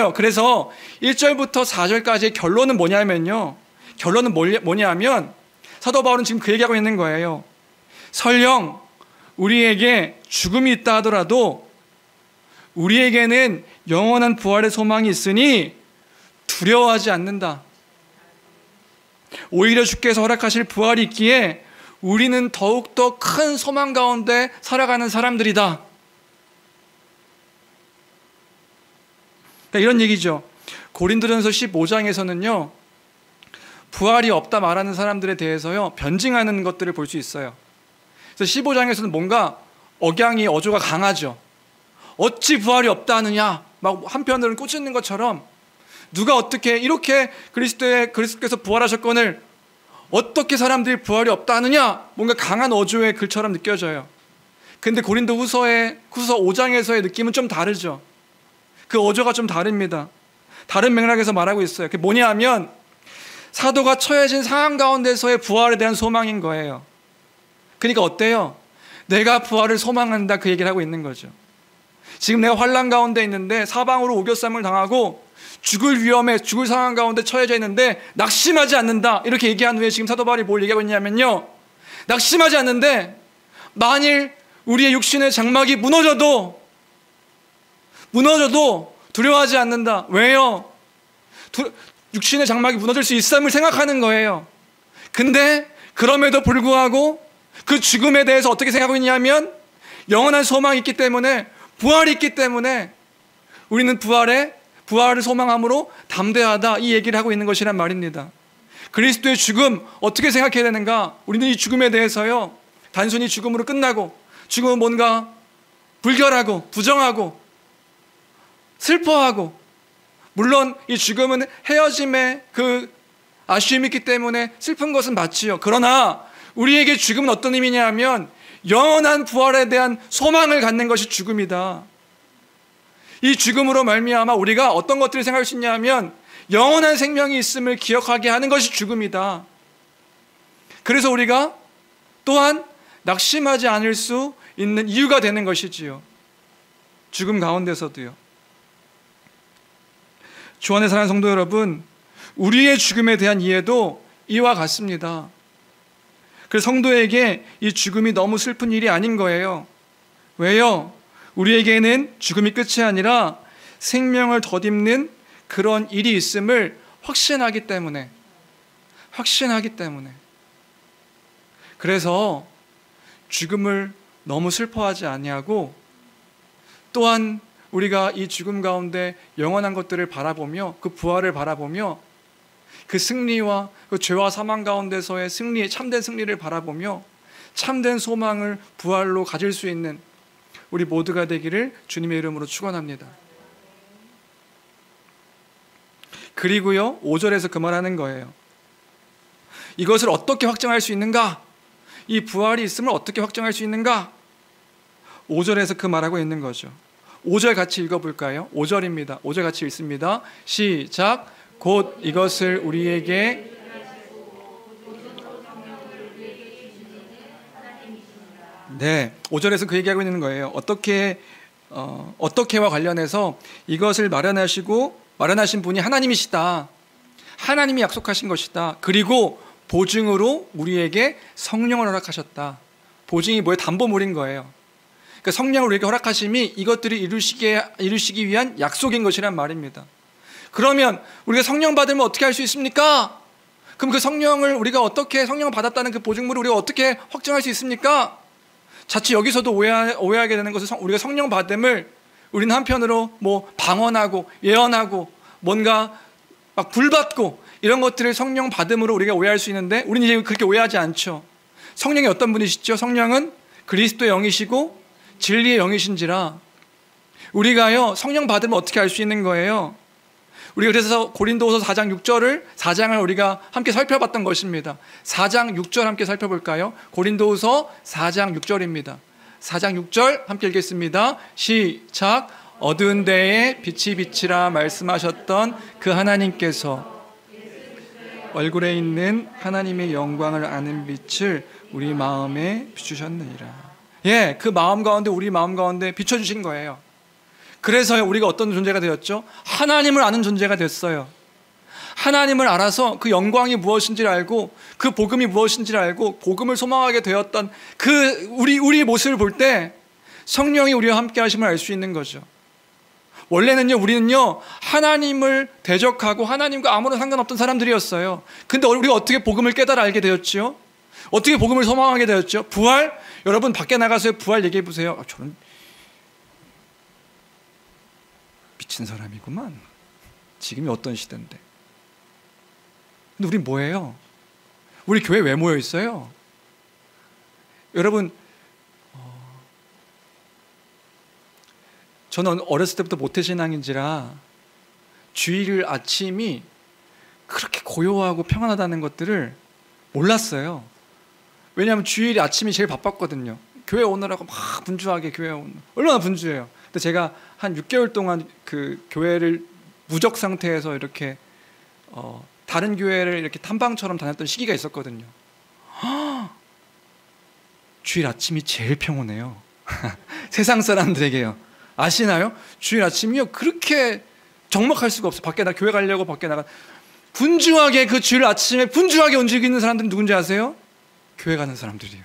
1절부터 4절까지의 결론은 뭐냐면요, 결론은 뭐냐면 사도 바울은 지금 그 얘기하고 있는 거예요. 설령 우리에게 죽음이 있다 하더라도 우리에게는 영원한 부활의 소망이 있으니 두려워하지 않는다. 오히려 주께서 허락하실 부활이 있기에 우리는 더욱더 큰 소망 가운데 살아가는 사람들이다. 그러니까 이런 얘기죠. 고린도전서 15장에서는요, 부활이 없다 말하는 사람들에 대해서요, 변증하는 것들을 볼 수 있어요. 그래서 15장에서는 뭔가 어조가 강하죠. 어찌 부활이 없다 하느냐, 막 한편으로는 꾸짖는 것처럼, 누가 어떻게 이렇게 그리스도께서 부활하셨거늘 어떻게 사람들이 부활이 없다 하느냐, 뭔가 강한 어조의 글처럼 느껴져요. 근데 고린도 후서 5장에서의 느낌은 좀 다르죠. 그 어조가 좀 다릅니다. 다른 맥락에서 말하고 있어요. 그게 뭐냐 하면 사도가 처해진 상황 가운데서의 부활에 대한 소망인 거예요. 그러니까 어때요? 내가 부활을 소망한다, 그 얘기를 하고 있는 거죠. 지금 내가 환난 가운데 있는데 사방으로 오겨쌈을 당하고 죽을 상황 가운데 처해져 있는데 낙심하지 않는다, 이렇게 얘기한 후에 지금 사도 바울이 뭘 얘기하고 있냐면요, 낙심하지 않는데 만일 우리의 육신의 장막이 무너져도 두려워하지 않는다. 왜요? 육신의 장막이 무너질 수 있음을 생각하는 거예요. 근데 그럼에도 불구하고 그 죽음에 대해서 어떻게 생각하고 있냐면 영원한 소망이 있기 때문에, 부활이 있기 때문에 우리는 부활을 소망함으로 담대하다, 이 얘기를 하고 있는 것이란 말입니다. 그리스도의 죽음 어떻게 생각해야 되는가? 우리는 이 죽음에 대해서요, 단순히 죽음으로 끝나고, 죽음은 뭔가 불결하고 부정하고 슬퍼하고, 물론 이 죽음은 헤어짐의 그 아쉬움이 있기 때문에 슬픈 것은 맞지요. 그러나 우리에게 죽음은 어떤 의미냐 하면 영원한 부활에 대한 소망을 갖는 것이 죽음이다. 이 죽음으로 말미암아 우리가 어떤 것들을 생각할 수 있냐 하면 영원한 생명이 있음을 기억하게 하는 것이 죽음이다. 그래서 우리가 또한 낙심하지 않을 수 있는 이유가 되는 것이지요. 죽음 가운데서도요. 주 안에 사랑하는 성도 여러분, 우리의 죽음에 대한 이해도 이와 같습니다. 그래서 성도에게 이 죽음이 너무 슬픈 일이 아닌 거예요. 왜요? 우리에게는 죽음이 끝이 아니라 생명을 덧입는 그런 일이 있음을 확신하기 때문에. 그래서 죽음을 너무 슬퍼하지 아니하고, 또한 우리가 이 죽음 가운데 영원한 것들을 바라보며, 그 부활을 바라보며, 그 승리와 그 죄와 사망 가운데서의 승리, 참된 승리를 바라보며 참된 소망을 부활로 가질 수 있는 우리 모두가 되기를 주님의 이름으로 축원합니다. 그리고요, 5절에서 그 말하는 거예요. 이것을 어떻게 확정할 수 있는가? 이 부활이 있음을 어떻게 확정할 수 있는가? 5절에서 그 말하고 있는 거죠. 5절 같이 읽어볼까요? 5절입니다. 5절 같이 읽습니다. 시작. 곧 이것을 우리에게 네, 5절에서 그 얘기하고 있는 거예요. 어떻게와 관련해서 이것을 마련하신 분이 하나님이시다. 하나님이 약속하신 것이다. 그리고 보증으로 우리에게 성령을 허락하셨다. 보증이 뭐예요? 담보물인 거예요. 그러니까 성령을 우리에게 허락하심이 이것들을 이루시기 위한 약속인 것이란 말입니다. 그러면 우리가 성령 받으면 어떻게 할 수 있습니까? 그럼 그 성령을 우리가 어떻게 성령을 받았다는 그 보증물을 우리가 어떻게 확정할 수 있습니까? 자칫 여기서도 오해하게 되는 것은 우리가 성령 받음을 우리는 한편으로 뭐 방언하고 예언하고 뭔가 막 불받고 이런 것들을 성령 받음으로 우리가 오해할 수 있는데 우리는 이제 그렇게 오해하지 않죠. 성령이 어떤 분이시죠? 성령은 그리스도의 영이시고 진리의 영이신지라 우리가요 성령 받으면 어떻게 알 수 있는 거예요? 우리가 그래서 고린도후서 4장을 우리가 함께 살펴봤던 것입니다. 4장 6절 함께 살펴볼까요? 고린도후서 4장 6절입니다. 4장 6절 함께 읽겠습니다. 시작. 어두운 데에 빛이 비치라 말씀하셨던 그 하나님께서 얼굴에 있는 하나님의 영광을 아는 빛을 우리 마음에 비추셨느니라. 예, 그 마음 가운데 우리 마음 가운데 비춰주신 거예요. 그래서 우리가 어떤 존재가 되었죠? 하나님을 아는 존재가 됐어요. 하나님을 알아서 그 영광이 무엇인지를 알고 그 복음이 무엇인지를 알고 복음을 소망하게 되었던 그 우리 모습을 볼 때 성령이 우리와 함께 하심을 알 수 있는 거죠. 원래는요 우리는요 하나님을 대적하고 하나님과 아무런 상관없던 사람들이었어요. 근데 우리가 어떻게 복음을 깨달아 알게 되었지요? 어떻게 복음을 소망하게 되었죠? 부활? 여러분 밖에 나가서 부활 얘기해 보세요. 저는 미친 사람이구만. 지금이 어떤 시대인데. 근데 우리 뭐예요? 우리 교회 왜 모여 있어요? 여러분 저는 어렸을 때부터 모태신앙인지라 주일 아침이 그렇게 고요하고 평안하다는 것들을 몰랐어요. 왜냐하면 주일 아침이 제일 바빴거든요. 교회 오느라고 막 분주하게 교회 오는 얼마나 분주해요. 근데 제가 한 6개월 동안 그 교회를 무적 상태에서 이렇게 다른 교회를 이렇게 탐방처럼 다녔던 시기가 있었거든요. 주일 아침이 제일 평온해요. 세상 사람들에게요. 아시나요? 주일 아침이요 그렇게 적막할 수가 없어. 밖에 교회 가려고 밖에 나가 분주하게 그 주일 아침에 분주하게 움직이는 사람들은 누군지 아세요? 교회 가는 사람들이에요.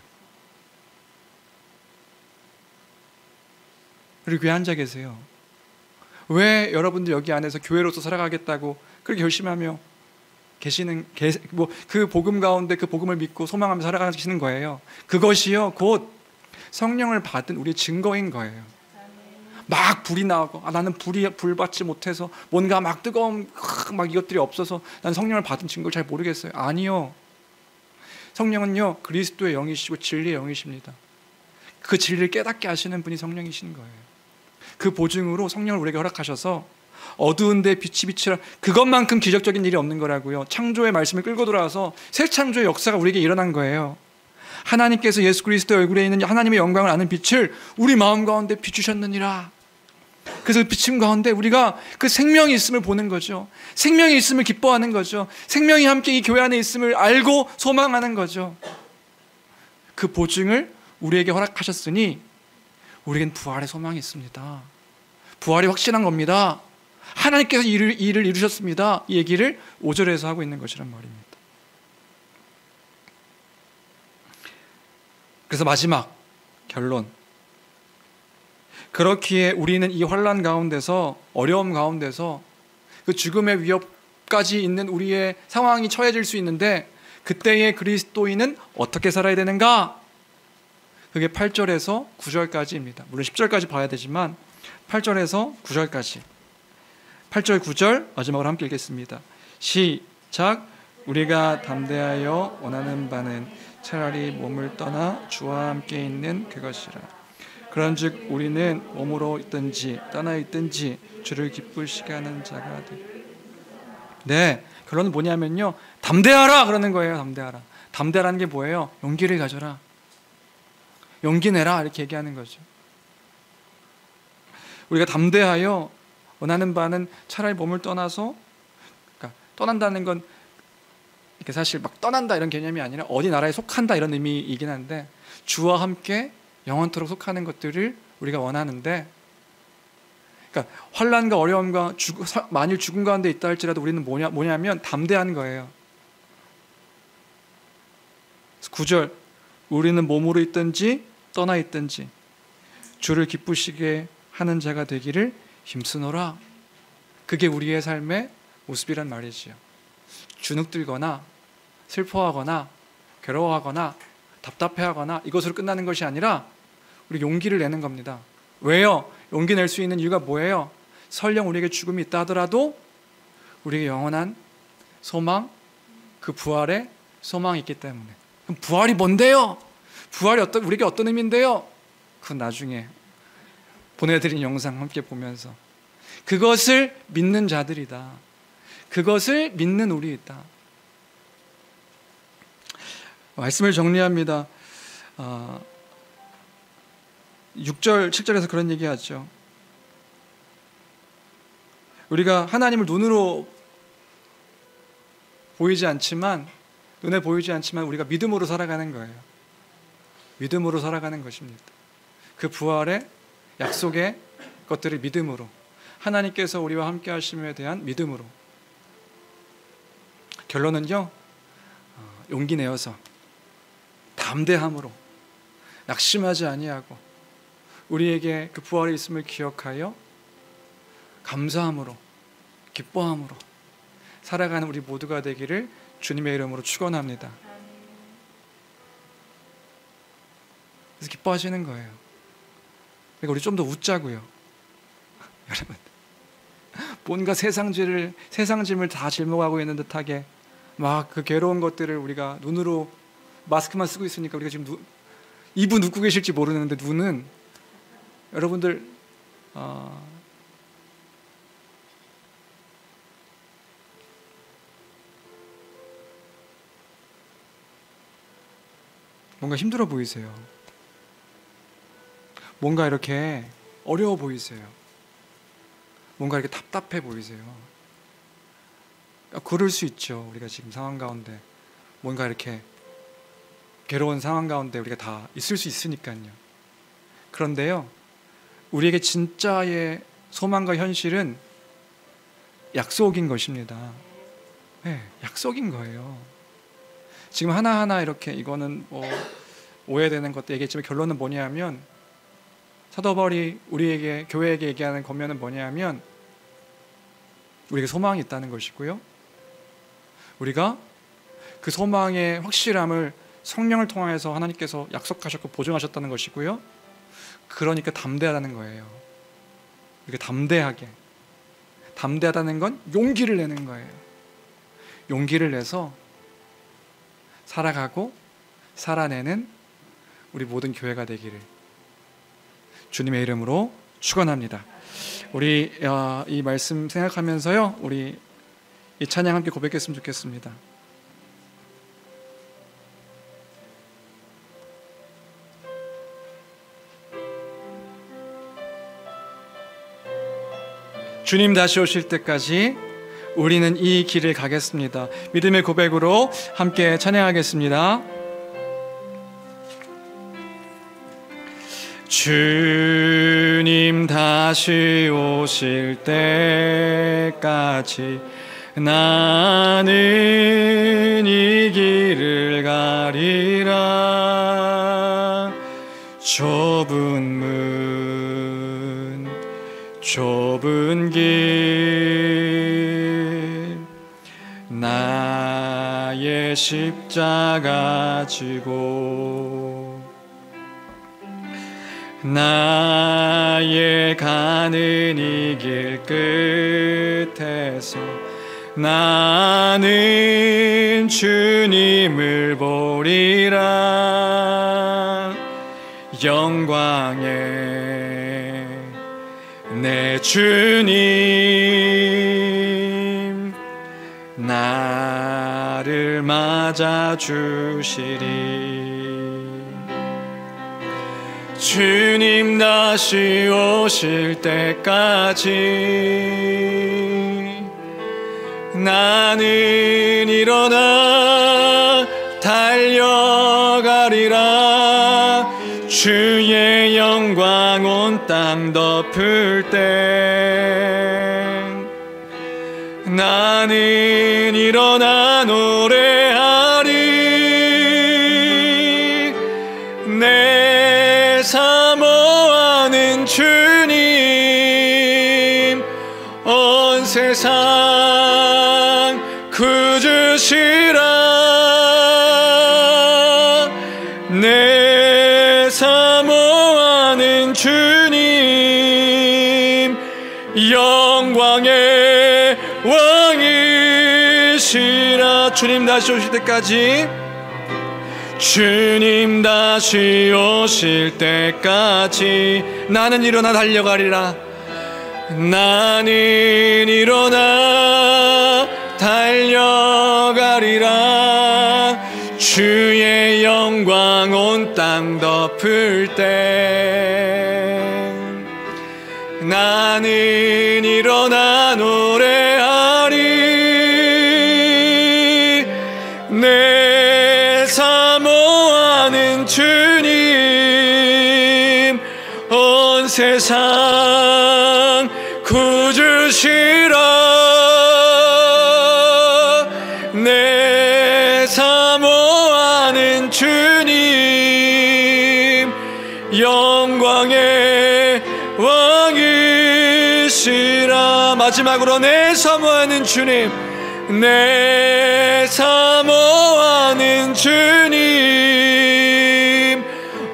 그리고 교회 앉아 계세요. 왜 여러분들 여기 안에서 교회로서 살아가겠다고 그렇게 열심히 계시는 그 복음 가운데 그 복음을 믿고 소망하며 살아가시는 거예요. 그것이요 곧 성령을 받은 우리의 증거인 거예요. 막 불이 나고 나는 불 받지 못해서 뭔가 막 뜨거운 막 이것들이 없어서 난 성령을 받은 증거를 잘 모르겠어요. 아니요. 성령은요 그리스도의 영이시고 진리의 영이십니다. 그 진리를 깨닫게 하시는 분이 성령이신 거예요. 그 보증으로 성령을 우리에게 허락하셔서 어두운 데 빛이 비치라. 그것만큼 기적적인 일이 없는 거라고요. 창조의 말씀을 끌고 돌아와서 새 창조의 역사가 우리에게 일어난 거예요. 하나님께서 예수 그리스도의 얼굴에 있는 하나님의 영광을 아는 빛을 우리 마음 가운데 비추셨느니라. 그래서 비춤 가운데 우리가 그 생명이 있음을 보는 거죠. 생명이 있음을 기뻐하는 거죠. 생명이 함께 이 교회 안에 있음을 알고 소망하는 거죠. 그 보증을 우리에게 허락하셨으니 우리에겐 부활의 소망이 있습니다. 부활이 확실한 겁니다. 하나님께서 일을 이루셨습니다. 이 얘기를 5절에서 하고 있는 것이란 말입니다. 그래서 마지막 결론. 그렇기에 우리는 이 환난 가운데서 어려움 가운데서 그 죽음의 위협까지 있는 우리의 상황이 처해질 수 있는데 그때의 그리스도인은 어떻게 살아야 되는가? 그게 8절에서 9절까지입니다. 물론 10절까지 봐야 되지만 8절에서 9절까지 8절 9절 마지막으로 함께 읽겠습니다. 시작. 우리가 담대하여 원하는 바는 차라리 몸을 떠나 주와 함께 있는 그것이라. 그런즉 우리는 몸으로 있든지 떠나 있든지 주를 기쁘시게 하는 자가 되. 네, 결론은 뭐냐면요 담대하라 그러는 거예요. 담대하라. 담대라는 게 뭐예요? 용기를 가져라. 용기 내라 이렇게 얘기하는 거죠. 우리가 담대하여 원하는 바는 차라리 몸을 떠나서, 그러니까 떠난다는 건 이렇게 사실 막 떠난다 이런 개념이 아니라 어디 나라에 속한다 이런 의미이긴 한데, 주와 함께 영원토록 속하는 것들을 우리가 원하는데, 그러니까 환난과 어려움과 만일 죽음 가운데 있다 할지라도 우리는 뭐냐면 담대한 거예요. 9절, 우리는 몸으로 있든지 떠나 있든지 주를 기쁘시게 하는 자가 되기를 힘쓰노라. 그게 우리의 삶의 모습이란 말이지요. 주눅들거나 슬퍼하거나 괴로워하거나 답답해하거나 이것으로 끝나는 것이 아니라 우리 용기를 내는 겁니다. 왜요? 용기 낼 수 있는 이유가 뭐예요? 설령 우리에게 죽음이 있다 하더라도 우리에게 영원한 소망, 그 부활의 소망이 있기 때문에. 그럼 부활이 뭔데요? 부활이 우리에게 어떤 의미인데요? 그건 나중에 보내드린 영상 함께 보면서, 그것을 믿는 자들이다, 그것을 믿는 우리이다. 말씀을 정리합니다. 6절, 7절에서 그런 얘기하죠. 우리가 하나님을 눈으로 보이지 않지만, 눈에 보이지 않지만 우리가 믿음으로 살아가는 거예요. 믿음으로 살아가는 것입니다. 그 부활의 약속의 것들을 믿음으로, 하나님께서 우리와 함께 하심에 대한 믿음으로. 결론은요, 용기 내어서 담대함으로, 낙심하지 아니하고 우리에게 그 부활이 있음을 기억하여 감사함으로, 기뻐함으로 살아가는 우리 모두가 되기를 주님의 이름으로 축원합니다. 그래서 기뻐하시는 거예요. 그러니까 우리 좀 더 웃자고요. 여러분, 뭔가 세상짐을 다 짊어가고 있는 듯하게 막 그 괴로운 것들을 우리가 눈으로 마스크만 쓰고 있으니까 우리가 지금 입은 웃고 계실지 모르는데 눈은, 여러분들 뭔가 힘들어 보이세요. 뭔가 이렇게 어려워 보이세요. 뭔가 이렇게 답답해 보이세요. 그럴 수 있죠. 우리가 지금 상황 가운데 뭔가 이렇게 괴로운 상황 가운데 우리가 다 있을 수 있으니까요. 그런데요, 우리에게 진짜의 소망과 현실은 약속인 것입니다. 네, 약속인 거예요. 지금 하나하나 이렇게 이거는 오해되는 것도 얘기했지만 결론은 뭐냐면, 사도 바울이 우리에게, 교회에게 얘기하는 권면은 뭐냐면, 우리에게 소망이 있다는 것이고요, 우리가 그 소망의 확실함을 성령을 통해서 하나님께서 약속하셨고 보증하셨다는 것이고요, 그러니까 담대하다는 거예요. 이렇게 담대하다는 건 용기를 내는 거예요. 용기를 내서 살아가고 살아내는 우리 모든 교회가 되기를 주님의 이름으로 축원합니다. 우리 이 말씀 생각하면서요, 우리 이 찬양 함께 고백했으면 좋겠습니다. 주님 다시 오실 때까지 우리는 이 길을 가겠습니다. 믿음의 고백으로 함께 찬양하겠습니다. 주님 다시 오실 때까지 나는 이 길을 가리라. 좁은 문, 좁은 길, 나의 십자가 지고 나의 가는 이 길 끝에서 나는 주님을 보리라. 영광의 내 주님 나를 맞아 주시리. 주님 다시 오실 때까지 나는 일어나 달려가리라. 주의 영광 온 땅 덮을 때 나는 일어나 노래하리. 내 사모하는 주님 온 세상 구주시라. 내 사모하는 주님 영광의 왕이시라. 주님 다시 오실 때까지, 주님 다시 오실 때까지 나는 일어나 달려가리라. 나는 일어나 달려가리라. 주의 영광 온 땅 덮을 때 나는 일어나 노래하리. 내 사모하는 주님 온 세상 구주시라. 내 사모하는 주님 영광의 왕이시라. 마지막으로 내 사모하는 주님, 내 사모하는 주님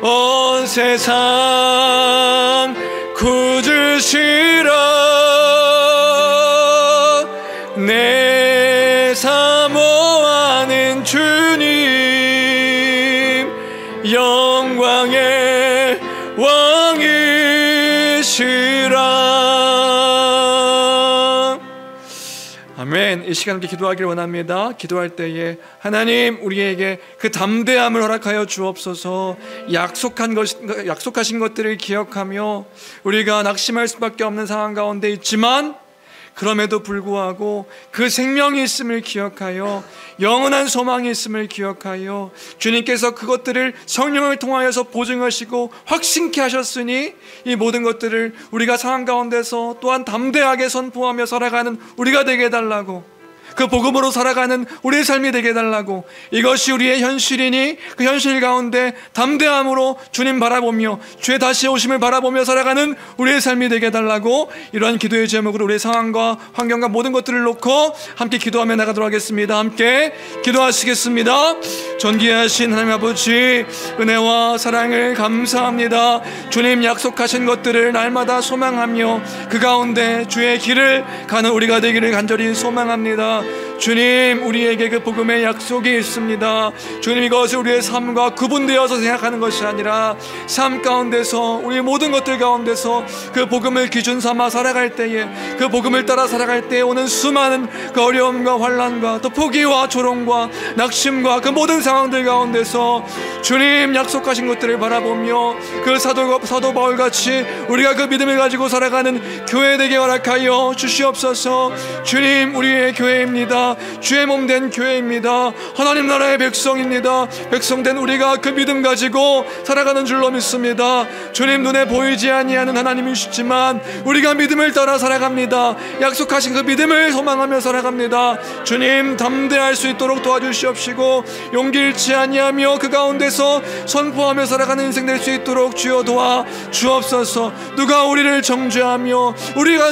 온 세상 구주시라. 내 사모하는 주님 영광의 왕이시라. 아멘. 이 시간 함께 기도하기를 원합니다. 기도할 때에 하나님 우리에게 그 담대함을 허락하여 주옵소서. 약속하신 것들을 기억하며 우리가 낙심할 수밖에 없는 상황 가운데 있지만 그럼에도 불구하고 그 생명이 있음을 기억하여 영원한 소망이 있음을 기억하여 주님께서 그것들을 성령을 통하여서 보증하시고 확신케 하셨으니 이 모든 것들을 우리가 상황 가운데서 또한 담대하게 선포하며 살아가는 우리가 되게 해달라고, 그 복음으로 살아가는 우리의 삶이 되게 해달라고, 이것이 우리의 현실이니 그 현실 가운데 담대함으로 주님 바라보며 주의 다시 오심을 바라보며 살아가는 우리의 삶이 되게 해달라고, 이러한 기도의 제목으로 우리의 상황과 환경과 모든 것들을 놓고 함께 기도하며 나가도록 하겠습니다. 함께 기도하시겠습니다. 존귀하신 하나님 아버지, 은혜와 사랑을 감사합니다. 주님 약속하신 것들을 날마다 소망하며 그 가운데 주의 길을 가는 우리가 되기를 간절히 소망합니다. 주님, 우리에게 그 복음의 약속이 있습니다. 주님, 이것을 우리의 삶과 구분되어서 생각하는 것이 아니라 삶 가운데서 우리의 모든 것들 가운데서 그 복음을 기준 삼아 살아갈 때에, 그 복음을 따라 살아갈 때에 오는 수많은 그 어려움과 환난과 또 포기와 조롱과 낙심과 그 모든 상황들 가운데서 주님 약속하신 것들을 바라보며 그 사도 바울같이 우리가 그 믿음을 가지고 살아가는 교회 되게 허락하여 주시옵소서. 주님, 우리의 교회입니다. 주의 몸된 교회입니다. 하나님 나라의 백성입니다. 백성된 우리가 그 믿음 가지고 살아가는 줄로 믿습니다. 주님, 눈에 보이지 아니하는 하나님이시지만 우리가 믿음을 따라 살아갑니다. 약속하신 그 믿음을 소망하며 살아갑니다. 주님, 담대할 수 있도록 도와주시옵시고 용기 잃지 아니하며 그 가운데서 선포하며 살아가는 인생 될 수 있도록 주여 도와 주옵소서. 누가 우리를 정죄하며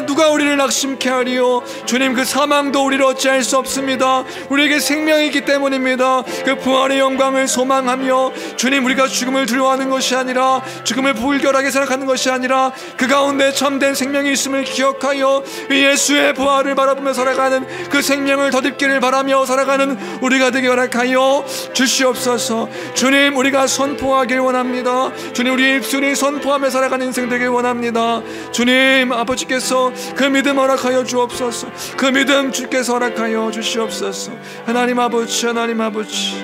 누가 우리를 낙심케 하리요. 주님, 그 사망도 우리를 어찌할 수 없습니다. 우리에게 생명이 있기 때문입니다. 그 부활의 영광을 소망하며 주님, 우리가 죽음을 두려워하는 것이 아니라, 죽음을 불결하게 생각하는 것이 아니라 그 가운데 참된 생명이 있음을 기억하여 예수의 부활을 바라보며 살아가는 그 생명을 덧입기를 바라며 살아가는 우리가 되게 허락하여 주시옵소서. 주님, 우리가 선포하길 원합니다. 주님, 우리의 입술이 선포하며 살아가는 인생 되길 원합니다. 주님, 아버지께서 그 믿음 허락하여 주옵소서. 그 믿음 주께서 허락하여 주시옵소서. 하나님 아버지, 하나님 아버지,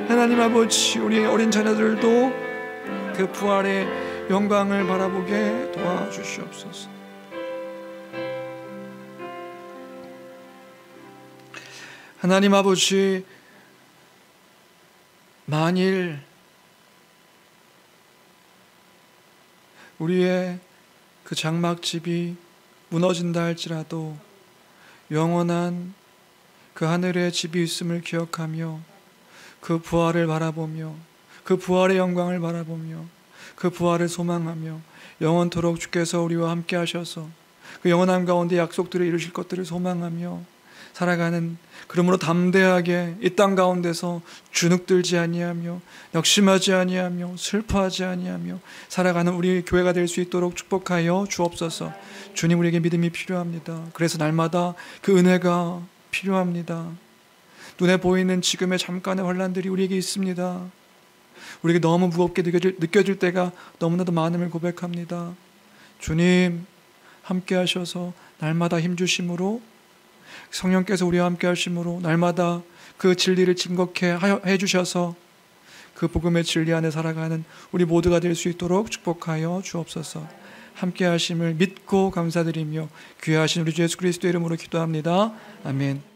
하나님 아버지, 우리의 어린 자녀들도 그 부활의 영광을 바라보게 도와주시옵소서. 하나님 아버지, 만일 우리의 그 장막집이 무너진다 할지라도 영원한 그 하늘의 집이 있음을 기억하며 그 부활을 바라보며 그 부활의 영광을 바라보며 그 부활을 소망하며 영원토록 주께서 우리와 함께 하셔서 그 영원한 가운데 약속들을 이루실 것들을 소망하며 살아가는, 그러므로 담대하게 이 땅 가운데서 주눅들지 아니하며 낙심하지 아니하며 슬퍼하지 아니하며 살아가는 우리 교회가 될 수 있도록 축복하여 주옵소서. 주님, 우리에게 믿음이 필요합니다. 그래서 날마다 그 은혜가 필요합니다. 눈에 보이는 지금의 잠깐의 환난들이 우리에게 있습니다. 우리에게 너무 무겁게 느껴질 때가 너무나도 많음을 고백합니다. 주님, 함께 하셔서 날마다 힘주심으로, 성령께서 우리와 함께 하심으로 날마다 그 진리를 증거케 해주셔서 그 복음의 진리 안에 살아가는 우리 모두가 될 수 있도록 축복하여 주옵소서. 함께 하심을 믿고 감사드리며 귀하신 우리 주 예수 그리스도의 이름으로 기도합니다. 아멘.